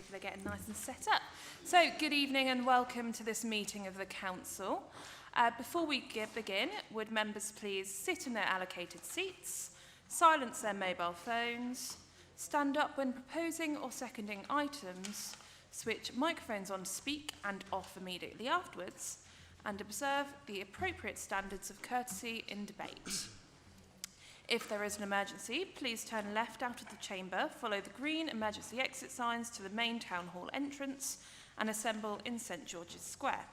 people are getting nice and set up. So, good evening and welcome to this meeting of the Council. Before we begin, would members please sit in their allocated seats, silence their mobile phones, stand up when proposing or seconding items, switch microphones on to speak and off immediately afterwards, and observe the appropriate standards of courtesy in debate. If there is an emergency, please turn left out of the chamber, follow the green emergency exit signs to the main town hall entrance, and assemble in St George's Square.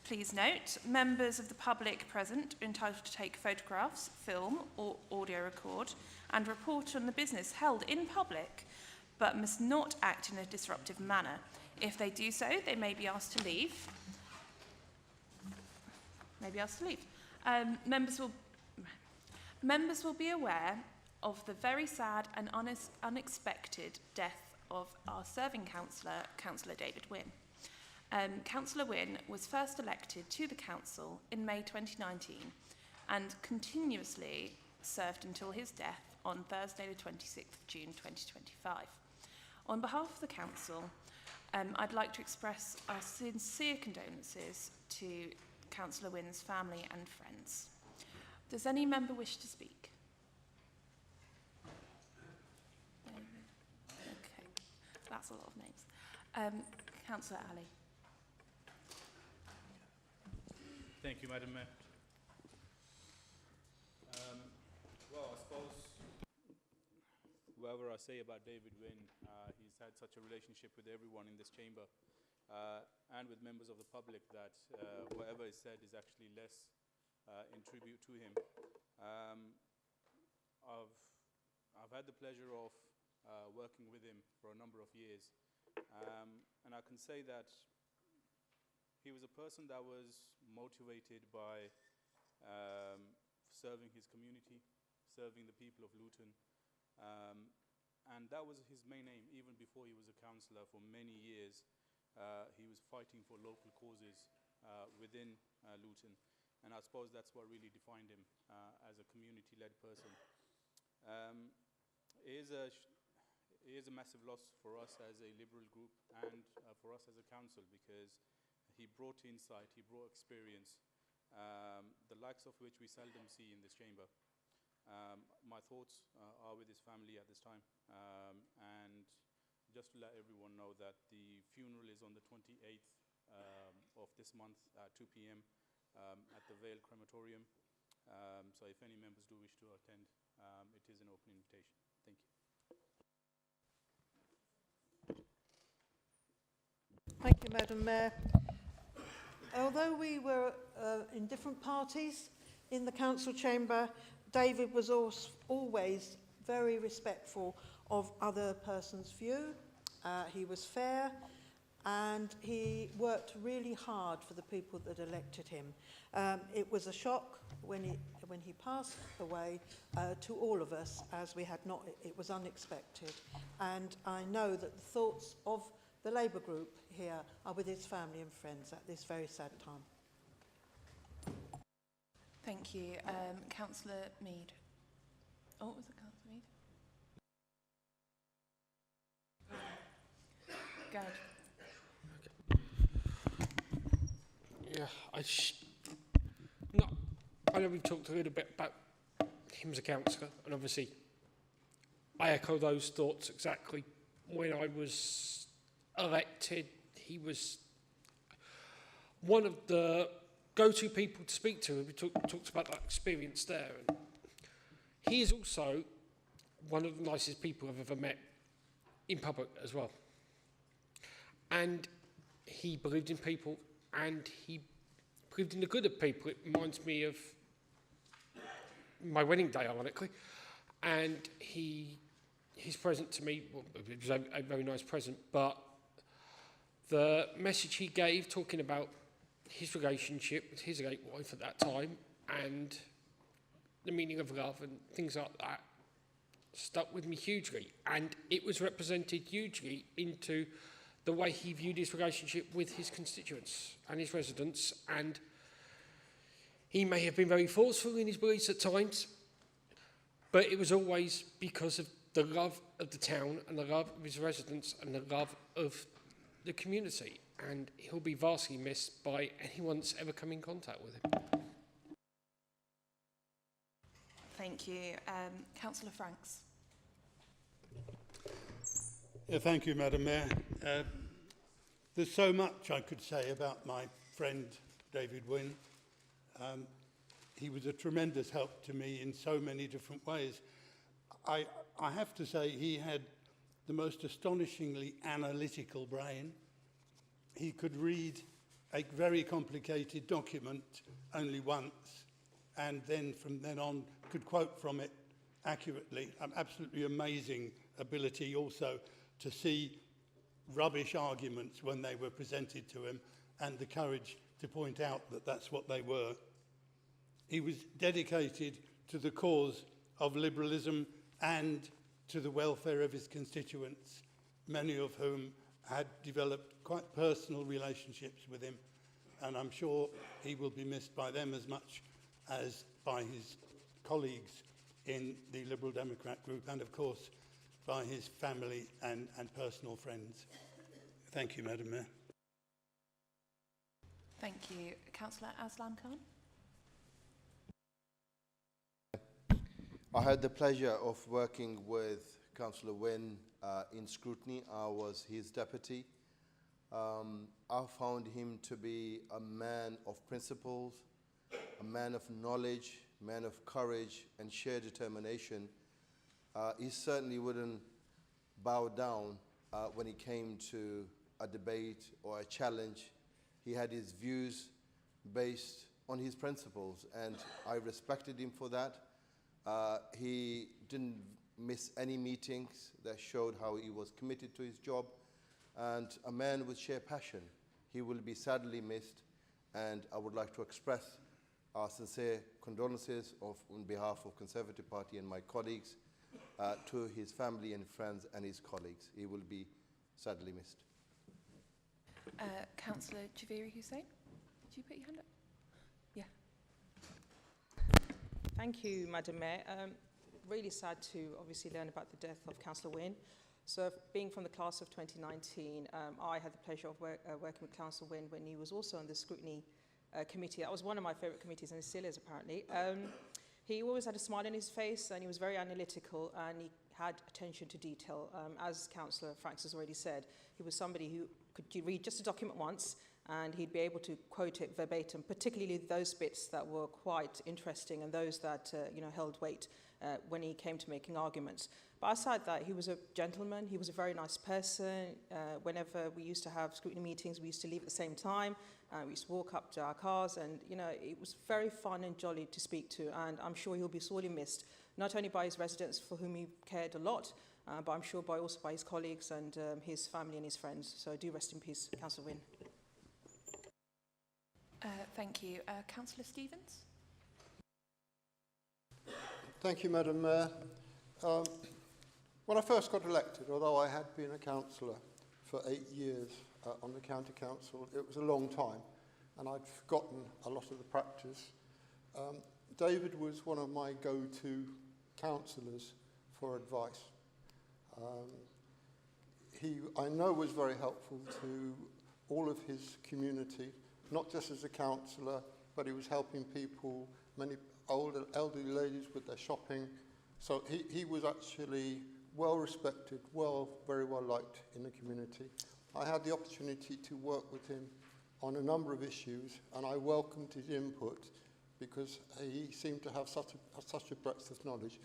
Please note, members of the public present are entitled to take photographs, film or audio record, and report on the business held in public, but must not act in a disruptive manner. If they do so, they may be asked to leave. Members will be aware of the very sad and unexpected death of our serving councillor, Councillor David Wynne. Councillor Wynne was first elected to the council in May 2019 and continuously served until his death on Thursday the 26th of June 2025. On behalf of the council, I'd like to express our sincere condolences to Councillor Wynne's family and friends. Does any member wish to speak? Okay, that's a lot of names. Councillor Ali. Thank you, Madam Mayor. Well, I suppose whatever I say about David Wynne, he's had such a relationship with everyone in this chamber and with members of the public that whatever is said is actually less in tribute to him. I've had the pleasure of working with him for a number of years, and I can say that he was a person that was motivated by serving his community, serving the people of Luton, and that was his main aim. Even before he was a councillor for many years, he was fighting for local causes within Luton. And I suppose that's what really defined him as a community-led person. It is a massive loss for us as a Liberal group and for us as a council, because he brought insight, he brought experience, the likes of which we seldom see in this chamber. My thoughts are with his family at this time, and just to let everyone know that the funeral is on the 28th of this month at 2 p.m. At the Vale Crematorium. So if any members do wish to attend, it is an open invitation. Thank you. Thank you, Madam Mayor. Although we were in different parties in the council chamber, David was always very respectful of other person's view. He was fair, and he worked really hard for the people that elected him. It was a shock when he passed away to all of us, as we had not, it was unexpected. And I know that the thoughts of the Labour group here are with his family and friends at this very sad time. Thank you. Councillor Mead. Oh, was it Councillor Mead? Go ahead. Yeah, I know we've talked a little bit about him as a councillor, and obviously I echo those thoughts exactly. When I was elected, he was one of the go-to people to speak to. We talked about that experience there. And he is also one of the nicest people I've ever met in public as well. And he believed in people, and he believed in the good of people. It reminds me of my wedding day, ironically. And his present to me, well, it was a very nice present, but the message he gave, talking about his relationship with his late wife at that time, and the meaning of love and things like that, stuck with me hugely. And it was represented hugely into the way he viewed his relationship with his constituents and his residents. And he may have been very forceful in his beliefs at times, but it was always because of the love of the town and the love of his residents and the love of the community. And he'll be vastly missed by anyone that's ever come in contact with him. Thank you. Councillor Franks. Thank you, Madam Mayor. There's so much I could say about my friend David Wynne. He was a tremendous help to me in so many different ways. I have to say he had the most astonishingly analytical brain. He could read a very complicated document only once, and then from then on could quote from it accurately. Absolutely amazing ability also to see rubbish arguments when they were presented to him, and the courage to point out that that's what they were. He was dedicated to the cause of liberalism and to the welfare of his constituents, many of whom had developed quite personal relationships with him, and I'm sure he will be missed by them as much as by his colleagues in the Liberal Democrat group, and of course by his family and personal friends. Thank you, Madam Mayor. Thank you. Councillor Aslam Khan. I had the pleasure of working with Councillor Wynne in scrutiny. I was his deputy. I found him to be a man of principles, a man of knowledge, man of courage and sheer determination. He certainly wouldn't bow down when it came to a debate or a challenge. He had his views based on his principles, and I respected him for that. He didn't miss any meetings that showed how he was committed to his job, and a man with sheer passion. He will be sadly missed, and I would like to express our sincere condolences on behalf of Conservative Party and my colleagues to his family and friends and his colleagues. He will be sadly missed. Councillor Javeri Hussain, did you put your hand up? Yeah. Thank you, Madam Mayor. Really sad to obviously learn about the death of Councillor Wynne. So being from the class of 2019, I had the pleasure of working with Councillor Wynne when he was also on the scrutiny committee. That was one of my favourite committees, and it still is apparently. He always had a smile on his face, and he was very analytical, and he had attention to detail. As Councillor Franks has already said, he was somebody who could read just a document once, and he'd be able to quote it verbatim, particularly those bits that were quite interesting and those that held weight when he came to making arguments. But aside that, he was a gentleman, he was a very nice person. Whenever we used to have scrutiny meetings, we used to leave at the same time. We used to walk up to our cars, and it was very fun and jolly to speak to, and I'm sure he'll be sorely missed, not only by his residents for whom he cared a lot, but I'm sure also by his colleagues and his family and his friends. So do rest in peace, Councillor Wynne. Thank you. Councillor Stevens. Thank you, Madam Mayor. When I first got elected, although I had been a councillor for 8 years on the county council, it was a long time, and I'd forgotten a lot of the practice. David was one of my go-to councillors for advice. I know was very helpful to all of his community, not just as a councillor, but he was helping people, many elderly ladies with their shopping. So he was actually well respected, very well liked in the community. I had the opportunity to work with him on a number of issues, and I welcomed his input because he seemed to have such a breadth of knowledge.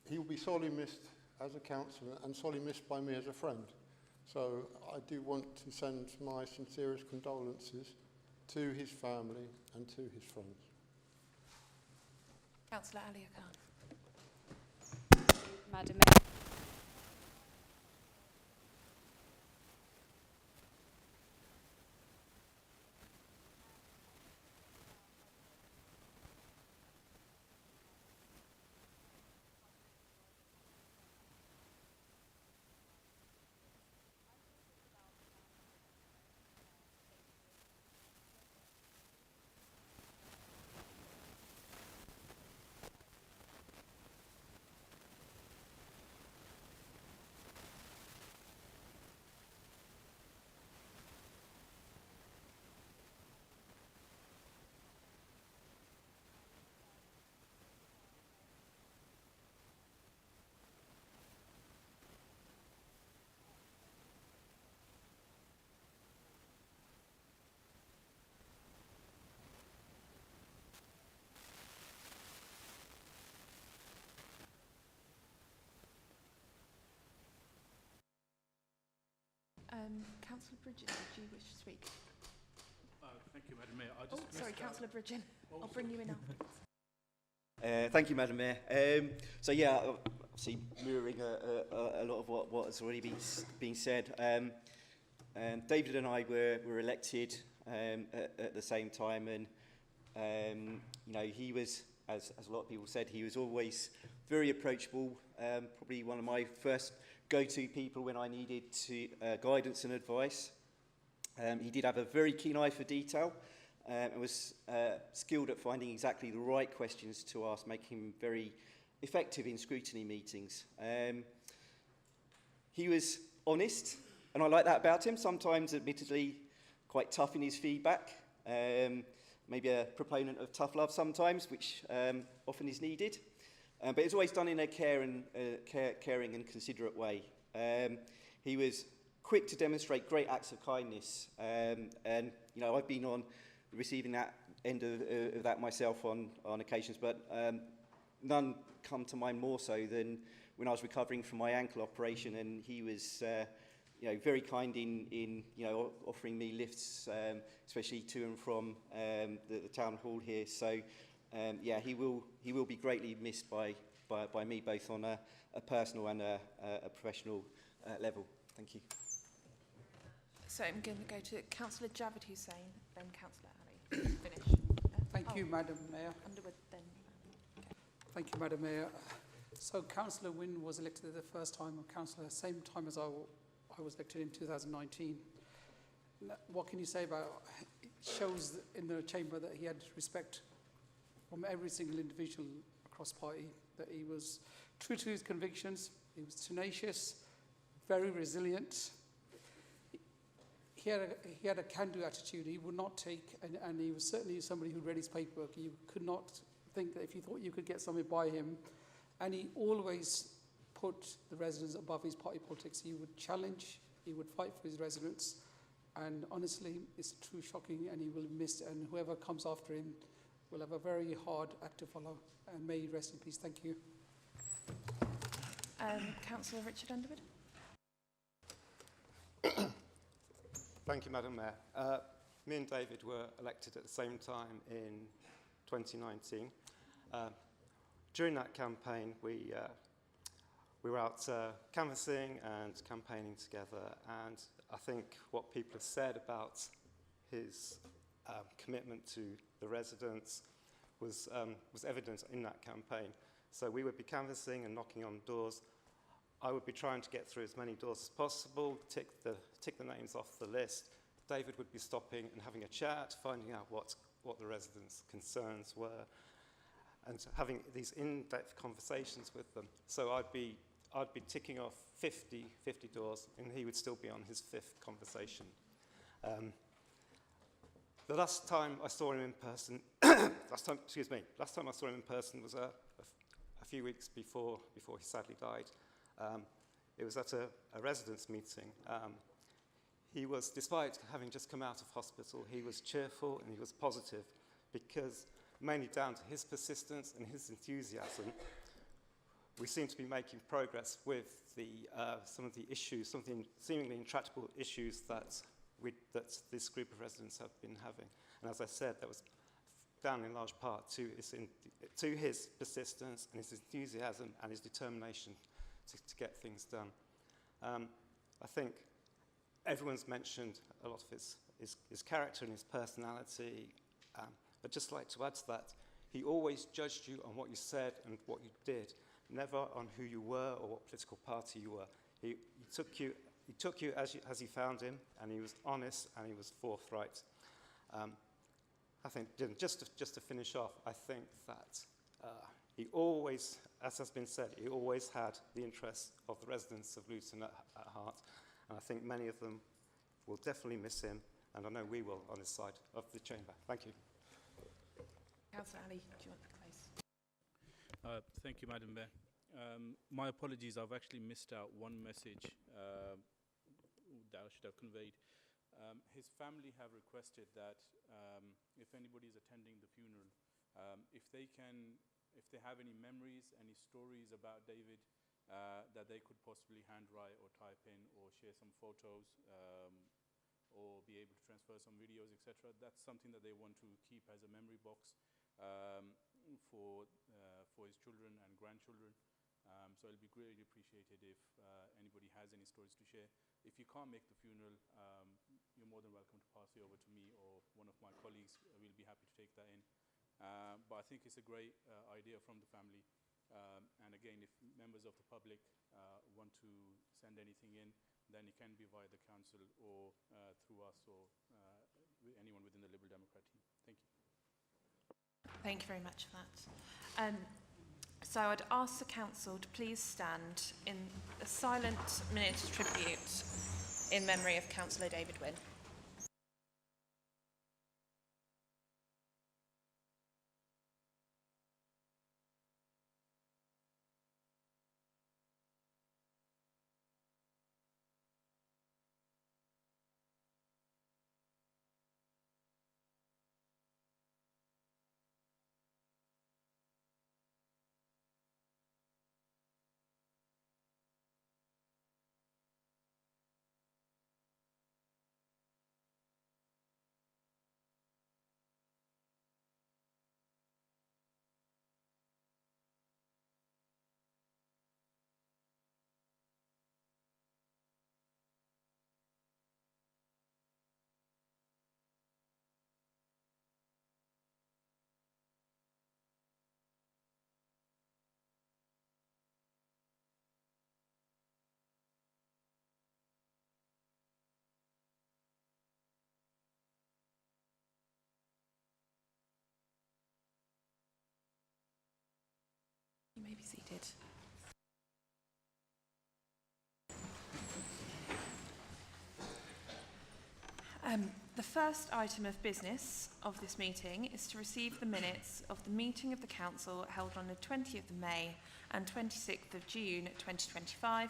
He will be sorely missed as a councillor and sorely missed by me as a friend. So I do want to send my sincerest condolences to his family and to his friends. Councillor Alia Khan. Madam Mayor. Councillor Bridgen, did you wish to speak? Thank you, Madam Mayor. Oh, sorry, Councillor Bridgen. I'll bring you in afterwards. Thank you, Madam Mayor. So yeah, obviously mirroring a lot of what has already been said. David and I were elected at the same time, and you know, he was, as a lot of people said, he was always very approachable. Probably one of my first go-to people when I needed guidance and advice. He did have a very keen eye for detail. And was skilled at finding exactly the right questions to ask, making him very effective in scrutiny meetings. He was honest, and I like that about him, sometimes admittedly quite tough in his feedback, maybe a proponent of tough love sometimes, which often is needed, but it's always done in a caring and considerate way. He was quick to demonstrate great acts of kindness, and you know, I've been on receiving that end of that myself on occasions, but none come to mind more so than when I was recovering from my ankle operation, and he was you know, very kind in you know, offering me lifts, especially to and from the town hall here. So yeah, he will be greatly missed by me, both on a personal and a professional level. Thank you. So I'm going to go to Councillor Javed Hussain, then Councillor Ali. Finish. Thank you, Madam Mayor. Underwood, then. Okay. Thank you, Madam Mayor. So Councillor Wynne was elected the first time of councillor, same time as I was elected in 2019. What can you say about it? Shows in the chamber that he had respect from every single individual across party, that he was true to his convictions, he was tenacious, very resilient. He had a can-do attitude. He would not take, and he was certainly somebody who read his paperwork. You could not think that if you thought you could get something by him, and he always put the residents above his party politics. He would challenge, he would fight for his residents, and honestly, it's true shocking, and he will be missed, and whoever comes after him will have a very hard act to follow, and may he rest in peace. Thank you. Councillor Richard Underwood. Thank you, Madam Mayor. Me and David were elected at the same time in 2019. During that campaign, we were out canvassing and campaigning together, and I think what people have said about his commitment to the residents was evident in that campaign. So we would be canvassing and knocking on doors. I would be trying to get through as many doors as possible, tick the names off the list. David would be stopping and having a chat, finding out what the residents' concerns were, and having these in-depth conversations with them. So I'd be ticking off 50 doors, and he would still be on his 5th conversation. The last time I saw him in person, last time I saw him in person was a few weeks before he sadly died. It was at a residents' meeting. He was, despite having just come out of hospital, he was cheerful and he was positive, because mainly down to his persistence and his enthusiasm, we seem to be making progress with some of the issues, some of the seemingly intractable issues that this group of residents have been having. And as I said, that was down in large part to his persistence and his enthusiasm and his determination to get things done. I think everyone's mentioned a lot of his character and his personality. I'd just like to add to that, he always judged you on what you said and what you did, never on who you were or what political party you were. He took you as he found him, and he was honest and he was forthright. I think, just to finish off, I think that he always, as has been said, he always had the interests of the residents of Luton at heart, and I think many of them will definitely miss him, and I know we will on this side of the chamber. Thank you. Councillor Ali, do you want to close? Thank you, Madam Mayor. My apologies, I've actually missed out one message that I should have conveyed. His family have requested that if anybody is attending the funeral, if they have any memories, any stories about David, that they could possibly handwrite or type in or share some photos or be able to transfer some videos, etc. That's something that they want to keep as a memory box for his children and grandchildren. So it'll be greatly appreciated if anybody has any stories to share. If you can't make the funeral, you're more than welcome to pass it over to me or one of my colleagues. We'll be happy to take that in. But I think it's a great idea from the family. And again, if members of the public want to send anything in, then it can be via the council or through us or anyone within the Liberal Democrat team. Thank you. Thank you very much for that. So I'd ask the council to please stand in a silent minute of tribute in memory of Councillor David Wynne. You may be seated. The first item of business of this meeting is to receive the minutes of the meeting of the Council held on the 20th of May and 26th of June 2025,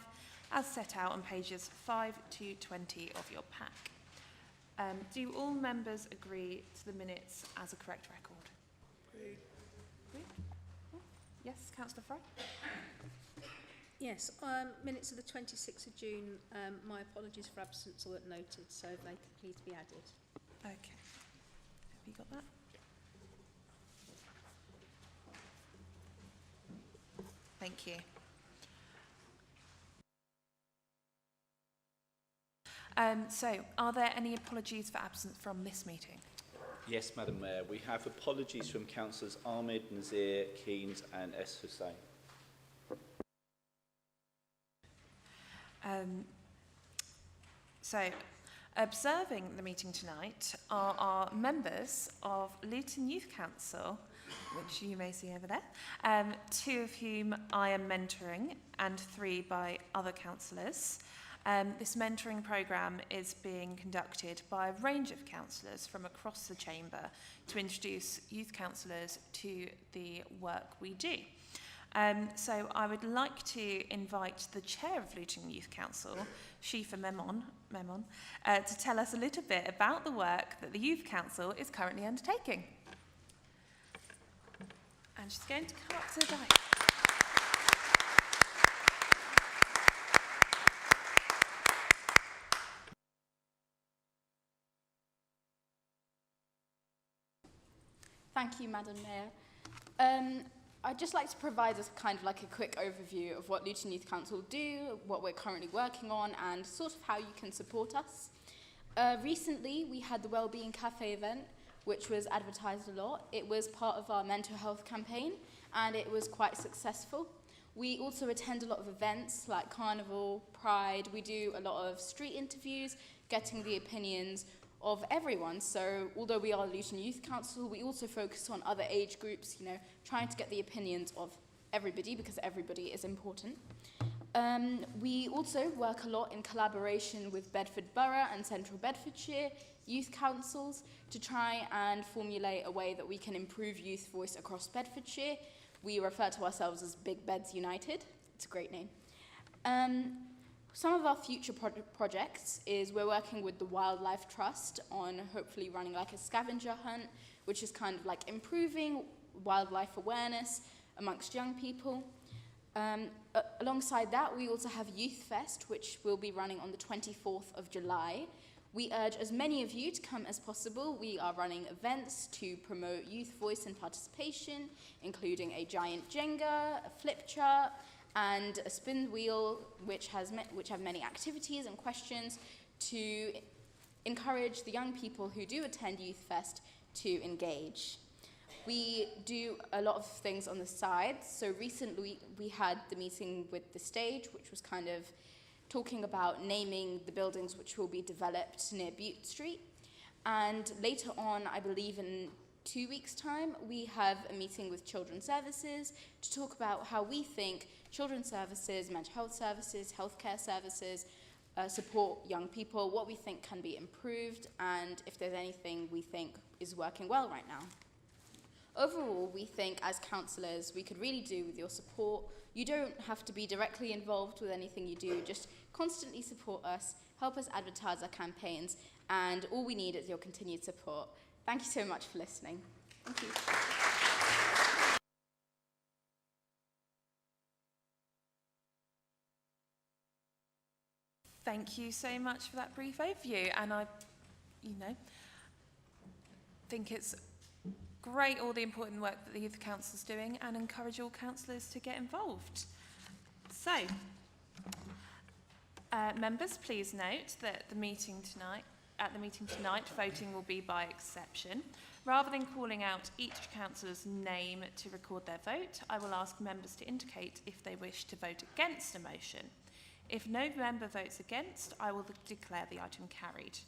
as set out on pages 5 to 20 of your pack. Do all members agree to the minutes as a correct record? Agreed. Yes, Councillor Fry? Yes, minutes of the 26th of June, my apologies for absence are noted, so they can please be added. Okay. Have you got that? Thank you. So, are there any apologies for absence from this meeting? Yes, Madam Mayor. We have apologies from Councillors Ahmed, Nazir, Keynes and S. Hussain. So, observing the meeting tonight are our members of Luton Youth Council, which you may see over there, 2 of whom I am mentoring and 3 by other councillors. This mentoring programme is being conducted by a range of councillors from across the chamber to introduce youth councillors to the work we do. So I would like to invite the chair of Luton Youth Council, Shifa Memon, to tell us a little bit about the work that the Youth Council is currently undertaking. And she's going to come up to the dais. Thank you, Madam Mayor. I'd just like to provide us kind of like a quick overview of what Luton Youth Council do, what we're currently working on, and sort of how you can support us. Recently, we had the Wellbeing Cafe event, which was advertised a lot. It was part of our mental health campaign, and it was quite successful. We also attend a lot of events like Carnival, Pride. We do a lot of street interviews, getting the opinions of everyone. So although we are Luton Youth Council, we also focus on other age groups, trying to get the opinions of everybody because everybody is important. We also work a lot in collaboration with Bedford Borough and Central Bedfordshire youth councils to try and formulate a way that we can improve youth voice across Bedfordshire. We refer to ourselves as Big Beds United. It's a great name. Some of our future projects is we're working with the Wildlife Trust on hopefully running like a scavenger hunt, which is kind of like improving wildlife awareness amongst young people. Alongside that, we also have Youth Fest, which will be running on the 24th of July. We urge as many of you to come as possible. We are running events to promote youth voice and participation, including a giant Jenga, a flip chart, and a spin wheel, which have many activities and questions to encourage the young people who do attend Youth Fest to engage. We do a lot of things on the side. So recently we had the meeting with the stage, which was kind of talking about naming the buildings which will be developed near Bute Street. And later on, I believe in 2 weeks' time, we have a meeting with Children's Services to talk about how we think children's services, mental health services, healthcare services support young people, what we think can be improved, and if there's anything we think is working well right now. Overall, we think as councillors, we could really do with your support. You don't have to be directly involved with anything you do, just constantly support us, help us advertise our campaigns, and all we need is your continued support. Thank you so much for listening. Thank you. Thank you so much for that brief overview. And I think it's great all the important work that the Youth Council is doing, and encourage all councillors to get involved. So, members, please note that at the meeting tonight, voting will be by exception. Rather than calling out each councillor's name to record their vote, I will ask members to indicate if they wish to vote against a motion. If no member votes against, I will declare the item carried.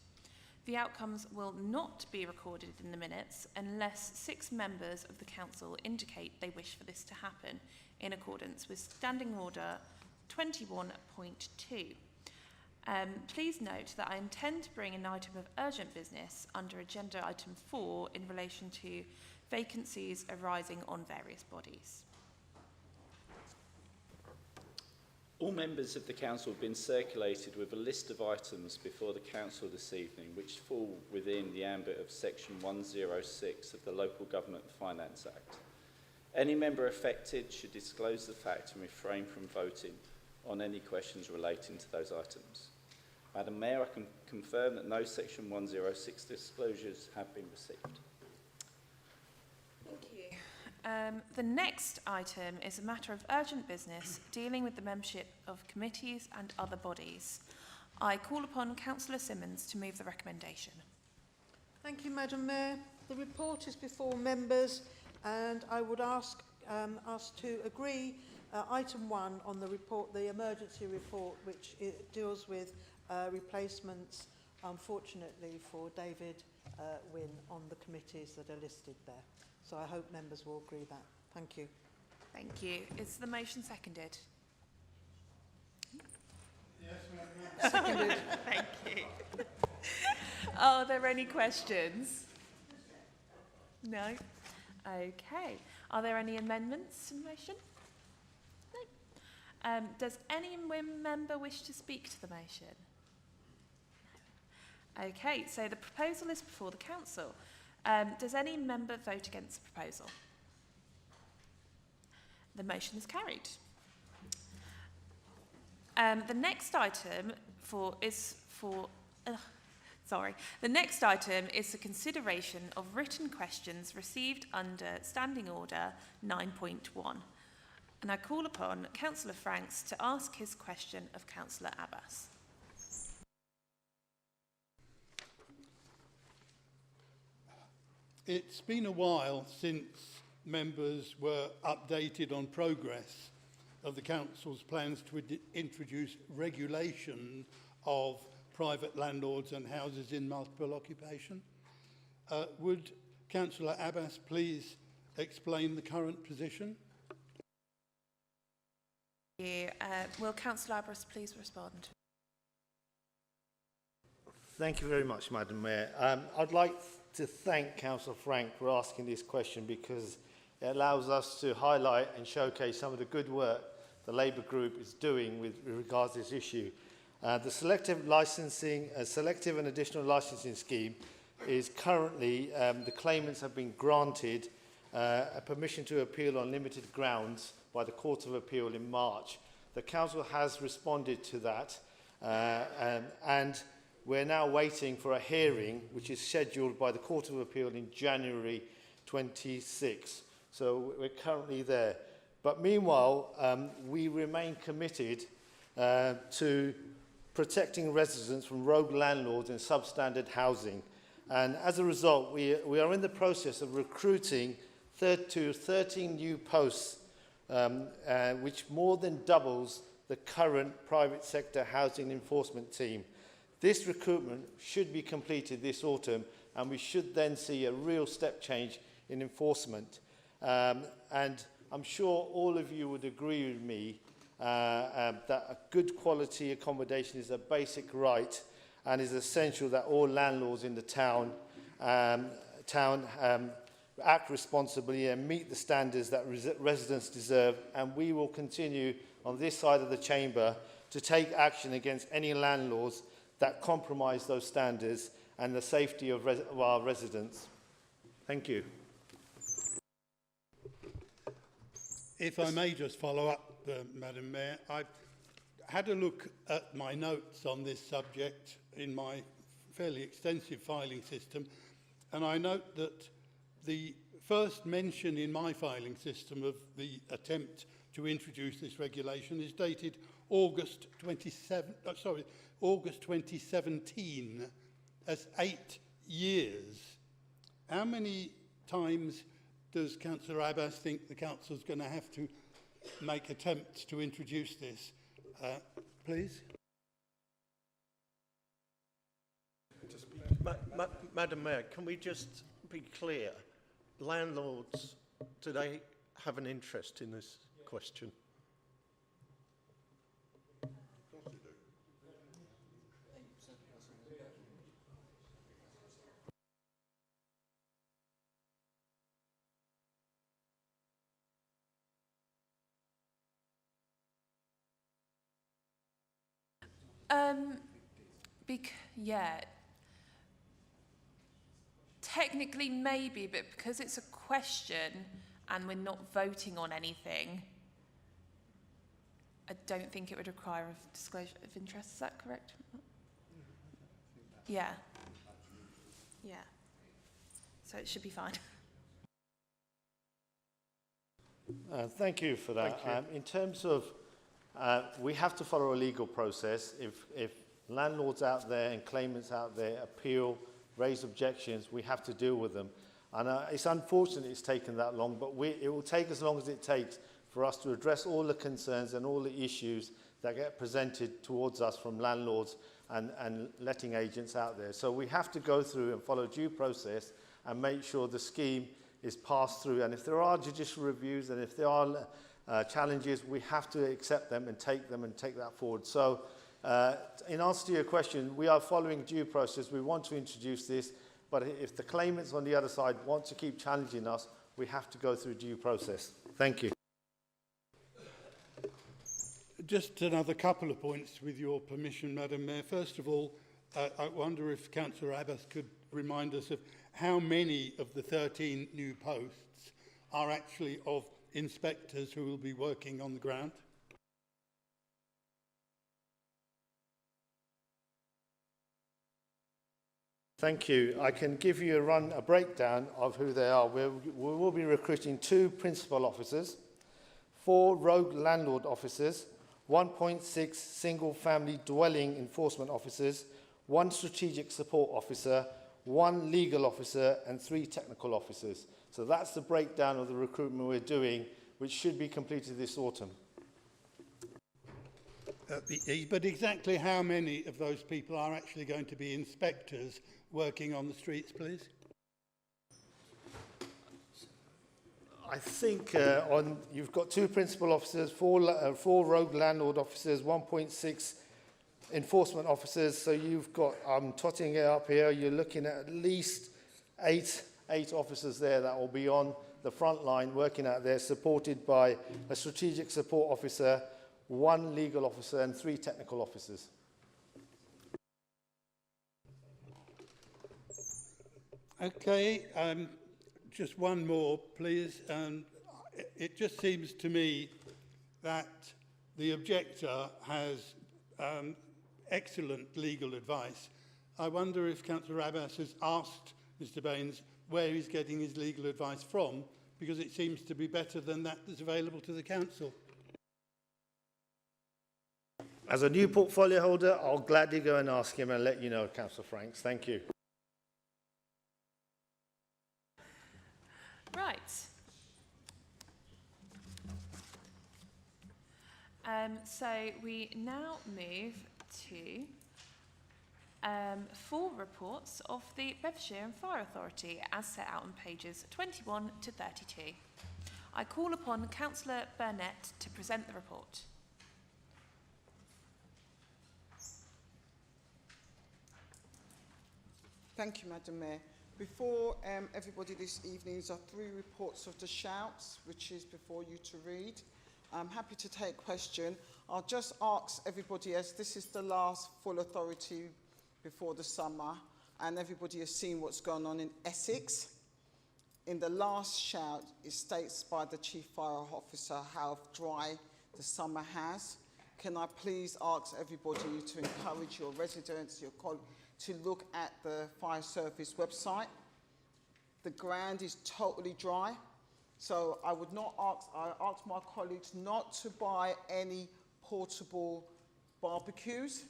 The outcomes will not be recorded in the minutes unless 6 members of the council indicate they wish for this to happen in accordance with Standing Order 21.2. Please note that I intend to bring an item of urgent business under Agenda Item 4 in relation to vacancies arising on various bodies. All members of the council have been circulated with a list of items before the council this evening which fall within the ambit of section 106 of the Local Government Finance Act. Any member affected should disclose the fact and refrain from voting on any questions relating to those items. Madam Mayor, I can confirm that no section 106 disclosures have been received. Thank you. The next item is a matter of urgent business dealing with the membership of committees and other bodies. I call upon Councillor Simmons to move the recommendation. Thank you, Madam Mayor. The report is before members, and I would ask us to agree item 1 on the report, the emergency report, which deals with replacements, unfortunately, for David Wynne on the committees that are listed there. So I hope members will agree that. Thank you. Thank you. Is the motion seconded? Yes, ma'am. Seconded. Thank you. Are there any questions? No? Okay. Are there any amendments to the motion? No. Does any member wish to speak to the motion? No. Okay, so the proposal is before the council. Does any member vote against the proposal? The motion is carried. The next item is the consideration of written questions received under Standing Order 9.1. And I call upon Councillor Franks to ask his question of Councillor Abbas. It's been a while since members were updated on progress of the Council's plans to introduce regulation of private landlords and houses in multiple occupation. Would Councillor Abbas please explain the current position? Will Councillor Abbas please respond? Thank you very much, Madam Mayor. I'd like to thank Councillor Frank for asking this question, because it allows us to highlight and showcase some of the good work the Labour Group is doing with regards to this issue. The selective and additional licensing scheme is currently, the claimants have been granted a permission to appeal on limited grounds by the Court of Appeal in March. The Council has responded to that, and we're now waiting for a hearing which is scheduled by the Court of Appeal in January 26. So we're currently there. But meanwhile, we remain committed to protecting residents from rogue landlords and substandard housing. And as a result, we are in the process of recruiting 13 new posts, which more than doubles the current private sector housing enforcement team. This recruitment should be completed this autumn, and we should then see a real step change in enforcement. And I'm sure all of you would agree with me that a good quality accommodation is a basic right and is essential that all landlords in the town act responsibly and meet the standards that residents deserve. And we will continue on this side of the chamber to take action against any landlords that compromise those standards and the safety of our residents. Thank you. If I may just follow up, Madam Mayor, I've had a look at my notes on this subject in my fairly extensive filing system, and I note that the first mention in my filing system of the attempt to introduce this regulation is dated August 2017. That's 8 years. How many times does Councillor Abbas think the Council's going to have to make attempts to introduce this? Please. Madam Mayor, can we just be clear? Landlords, do they have an interest in this question? Yeah. Technically, maybe, but because it's a question and we're not voting on anything, I don't think it would require a disclosure of interest. Is that correct? Yeah. Yeah. So it should be fine. Thank you for that. In terms of, we have to follow a legal process. If landlords out there and claimants out there appeal, raise objections, we have to deal with them. And it's unfortunate it's taken that long, but it will take as long as it takes for us to address all the concerns and all the issues that get presented towards us from landlords and letting agents out there. So we have to go through and follow due process and make sure the scheme is passed through. And if there are judicial reviews and if there are challenges, we have to accept them and take that forward. So in answer to your question, we are following due process. We want to introduce this, but if the claimants on the other side want to keep challenging us, we have to go through due process. Thank you. Just another couple of points with your permission, Madam Mayor. First of all, I wonder if Councillor Abbas could remind us of how many of the 13 new posts are actually of inspectors who will be working on the ground? Thank you. I can give you a breakdown of who they are. We will be recruiting 2 principal officers, 4 rogue landlord officers, 1.6 single-family dwelling enforcement officers, 1 strategic support officer, 1 legal officer, and 3 technical officers. So that's the breakdown of the recruitment we're doing, which should be completed this autumn. But exactly how many of those people are actually going to be inspectors working on the streets, please? I think you've got 2 principal officers, 4 rogue landlord officers, 1.6 enforcement officers. So you've got, I'm totting it up here, you're looking at least 8 officers there that will be on the front line working out there, supported by a strategic support officer, 1 legal officer, and 3 technical officers. Okay. just one more, please. It just seems to me that the objector has excellent legal advice. I wonder if Councillor Abbas has asked Mr Baines where he's getting his legal advice from, because it seems to be better than that that's available to the council. As a new portfolio holder, I'll gladly go and ask him and let you know, Councillor Franks. Thank you. Right. So we now move to 4 reports of the Bedfordshire and Fire Authority as set out on pages 21 to 32. I call upon Councillor Burnett to present the report. Thank you, Madam Mayor. Before everybody this evening, there are 3 reports of the shouts, which is before you to read. I'm happy to take question. I'll just ask everybody, as this is the last full authority before the summer, and everybody has seen what's going on in Essex. In the last shout, it states by the Chief Fire Officer how dry the summer has. Can I please ask everybody to encourage your residents, your colleagues, to look at the fire service website. The ground is totally dry, so I ask my colleagues not to buy any portable barbecues.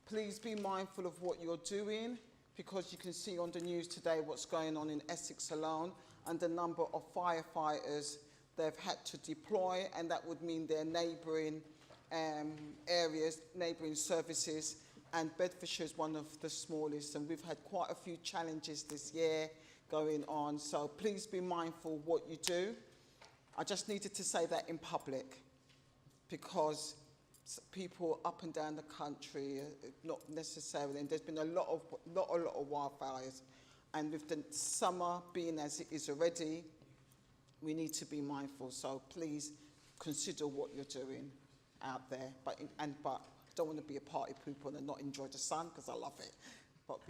Please be mindful of what you're doing, because you can see on the news today what's going on in Essex alone, and the number of firefighters they've had to deploy, and that would mean their neighbouring areas, neighbouring services. And Bedfordshire is one of the smallest, and we've had quite a few challenges this year going on. So please be mindful of what you do. I just needed to say that in public, because people up and down the country, not necessarily, and there's been a lot of wildfires, and with the summer being as it is already, we need to be mindful. So please consider what you're doing out there. But don't want to be a party pooper and not enjoy the sun, because I love it. But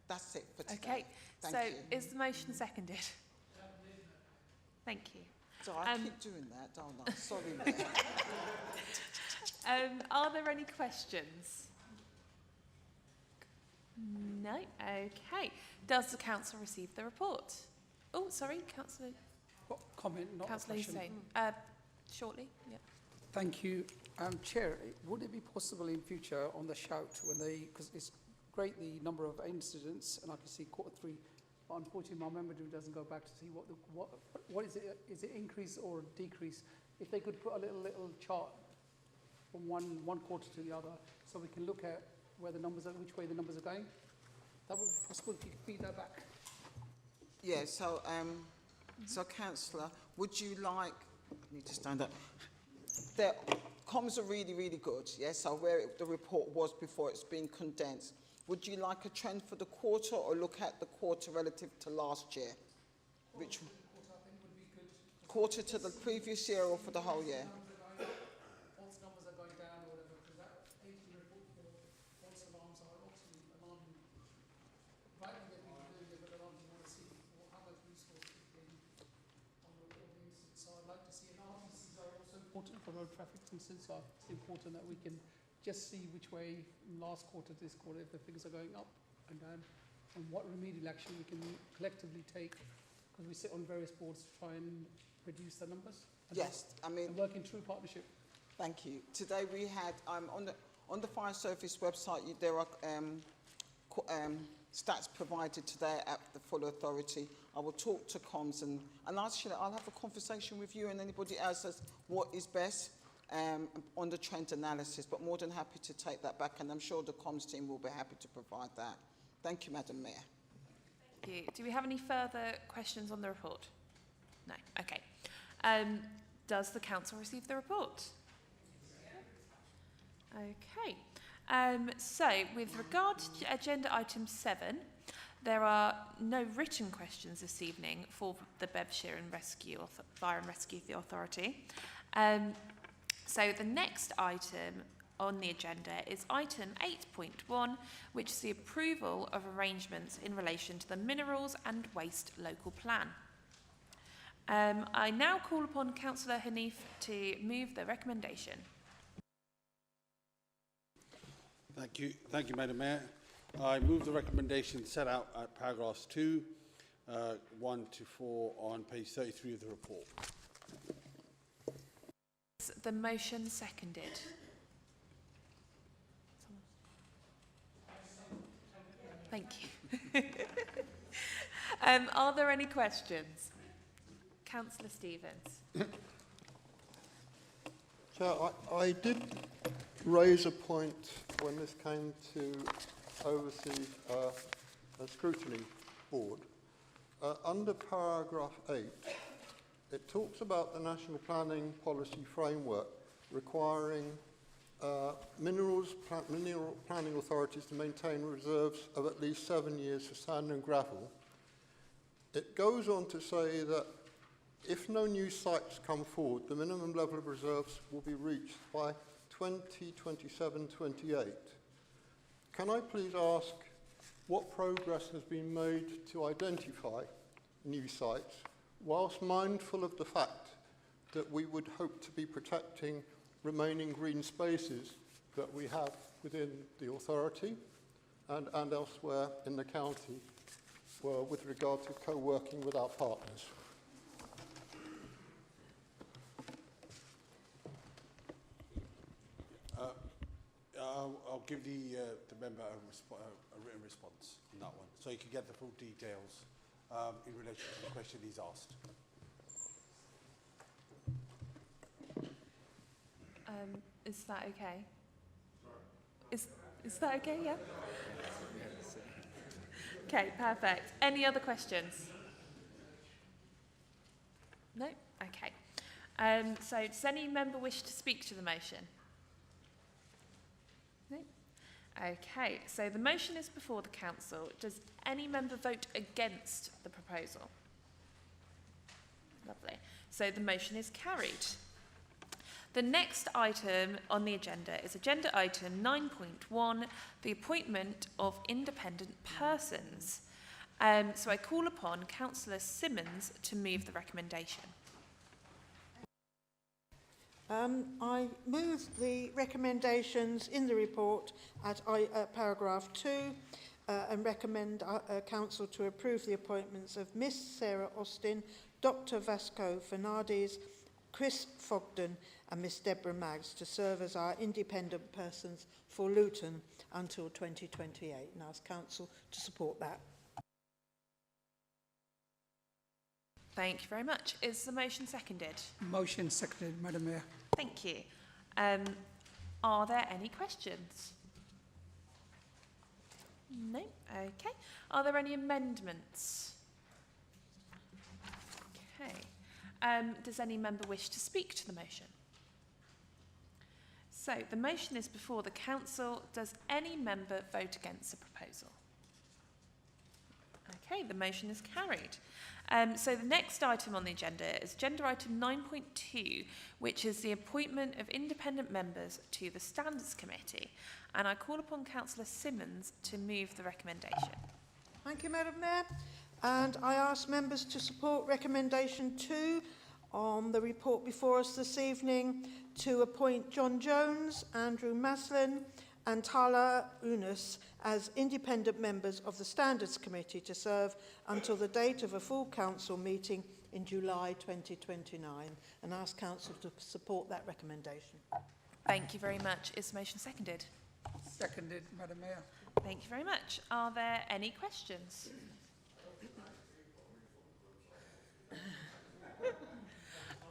that's it for today. Okay, Thank so you. is the motion seconded? Thank you. So I keep doing that, don't I? Sorry, Mayor. Are there any questions? No? Okay. Does the council receive the report? Oh, sorry, Councillor. Comment, not Councillor a question. Hussain. Shortly, yeah. Thank you. Chair, would it be possible in future on the shout, when they, because it's great the number of incidents, and I can see quarter 3, but unfortunately my memory doesn't go back to see what is it increase or decrease? If they could put a little chart from one quarter to the other, so we can look at where the numbers are, which way the numbers are going. That would be possible if you could feed that back. Yeah. So, so Councillor, would you like? I need to stand up. The comms are really, really good. Yes. So where the report was before it's been condensed. Would you like a trend for the quarter, or look at the quarter relative to last year? Which quarter to the previous year, or for the whole year? False numbers are going down, or whatever, because that 80 report for false alarms are obviously alarming. Right, that we can do with alarms, you want to see how much resource is being on the incidents. So I'd like to see, and RTCs are also important for road traffic incidents. So it's important that we can just see which way in last quarter, this quarter, if the figures are going up and down, and what remedial action we can collectively take, because we sit on various boards to try and reduce the numbers. Yes, I mean, and work in true partnership. Thank you. Today we had on the fire service website. There are stats provided today at the full authority. I will talk to comms and actually I'll have a conversation with you and anybody else as what is best on the trend analysis. But more than happy to take that back, and I'm sure the comms team will be happy to provide that. Thank you, Madam Mayor. Thank you. Do we have any further questions on the report? No. Okay. Does the council receive the report? Okay. So, with regard to agenda item 7, there are no written questions this evening for the Bedfordshire and Fire and Rescue Authority. So the next item on the agenda is item 8.1, which is the approval of arrangements in relation to the Minerals and Waste Local Plan. I now call upon Councillor Hanif to move the recommendation. Thank you, Madam Mayor. I move the recommendation set out at paragraphs 2, 1 to 4 on page 33 of the report. Is the motion seconded? Thank you. Are there any questions? Councillor Stevens. So I did raise a point when this came to oversee a scrutiny board. Under paragraph 8, it talks about the National Planning Policy Framework requiring mineral planning authorities to maintain reserves of at least 7 years for sand and gravel. It goes on to say that if no new sites come forward, the minimum level of reserves will be reached by 2027-28. Can I please ask what progress has been made to identify new sites, whilst mindful of the fact that we would hope to be protecting remaining green spaces that we have within the authority and elsewhere in the county with regard to co-working with our partners? I'll give the member a written response on that one, so you can get the full details in relation to the question he's asked. Is that okay? Is that okay? Yeah. Okay, perfect. Any other questions? No? Okay. So does any member wish to speak to the motion? No? Okay, so the motion is before the council. Does any member vote against the proposal? Lovely. So the motion is carried. The next item on the agenda is agenda item 9.1, the appointment of independent persons. So I call upon Councillor Simmons to move the recommendation. I move the recommendations in the report at paragraph 2 and recommend Council to approve the appointments of Miss Sarah Austin, Dr Vasco Fernandes, Chris Fogden and Miss Deborah Maggs to serve as our independent persons for Luton until 2028, and ask Council to support that. Thank you very much. Is the motion seconded? Motion seconded, Madam Mayor. Thank you. Are there any questions? No? Okay. Are there any amendments? Okay. Does any member wish to speak to the motion? So the motion is before the council. Does any member vote against the proposal? Okay, the motion is carried. So the next item on the agenda is agenda item 9.2, which is the appointment of independent members to the Standards Committee. And I call upon Councillor Simmons to move the recommendation. Thank you, Madam Mayor. And I ask members to support recommendation 2 on the report before us this evening to appoint John Jones, Andrew Maslin and Tala Unus as independent members of the Standards Committee to serve until the date of a full council meeting in July 2029, and ask council to support that recommendation. Thank you very much. Is the motion seconded? Seconded, Madam Mayor. Thank you very much. Are there any questions?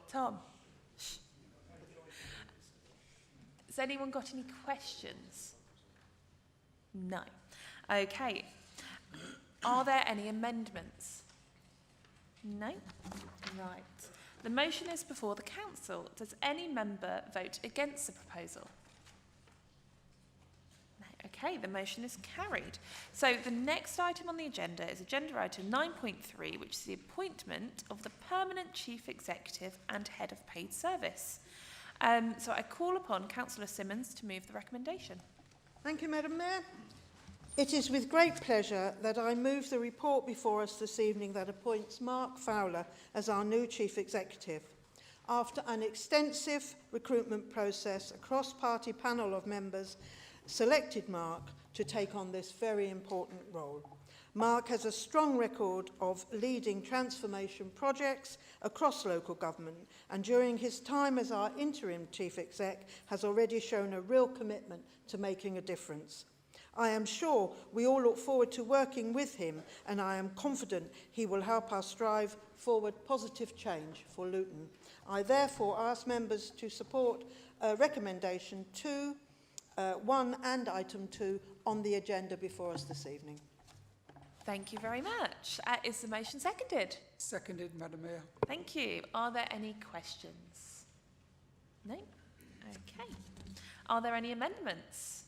Tom? Shh. Has anyone got any questions? No. Okay. Are there any amendments? No? Right. The motion is before the council. Does any member vote against the proposal? No. Okay, the motion is carried. So the next item on the agenda is agenda item 9.3, which is the appointment of the permanent chief executive and head of paid service. So I call upon Councillor Simmons to move the recommendation. Thank you, Madam Mayor. It is with great pleasure that I move the report before us this evening that appoints Mark Fowler as our new Chief Executive. After an extensive recruitment process, a cross-party panel of members selected Mark to take on this very important role. Mark has a strong record of leading transformation projects across local government, and during his time as our interim Chief Exec has already shown a real commitment to making a difference. I am sure we all look forward to working with him, and I am confident he will help us drive forward positive change for Luton. I therefore ask members to support recommendation 2, 1 and item 2 on the agenda before us this evening. Thank you very much. Is the motion seconded? Seconded, Madam Mayor. Thank you. Are there any questions? No? Okay. Are there any amendments?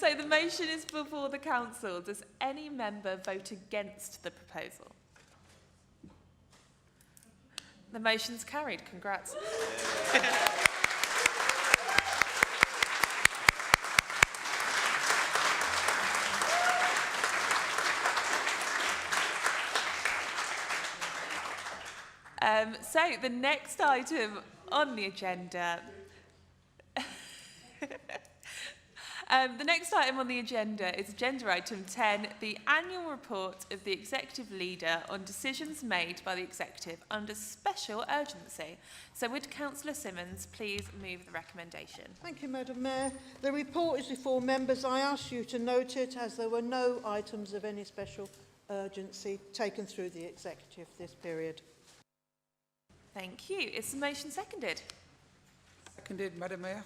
So the motion is before the council. Does any member vote against the proposal? The motion's carried. Congrats. So the next item on the agenda is agenda item 10, the annual report of the Executive Leader on decisions made by the Executive under special urgency. So would Councillor Simmons please move the recommendation? Thank you, Madam Mayor. The report is before members. I ask you to note it as there were no items of any special urgency taken through the Executive this period. Thank you. Is the motion seconded? Seconded, Madam Mayor.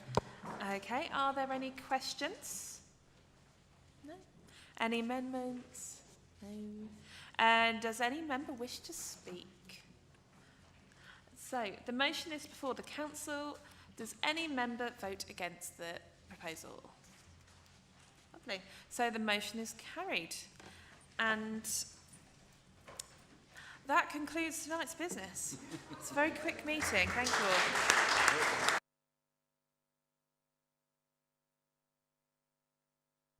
Okay, are there any questions? No. Any amendments? No. And does any member wish to speak? So, the motion is before the council. Does any member vote against the proposal? Lovely. So the motion is carried. And that concludes tonight's business. It's a very quick meeting. Thank you all.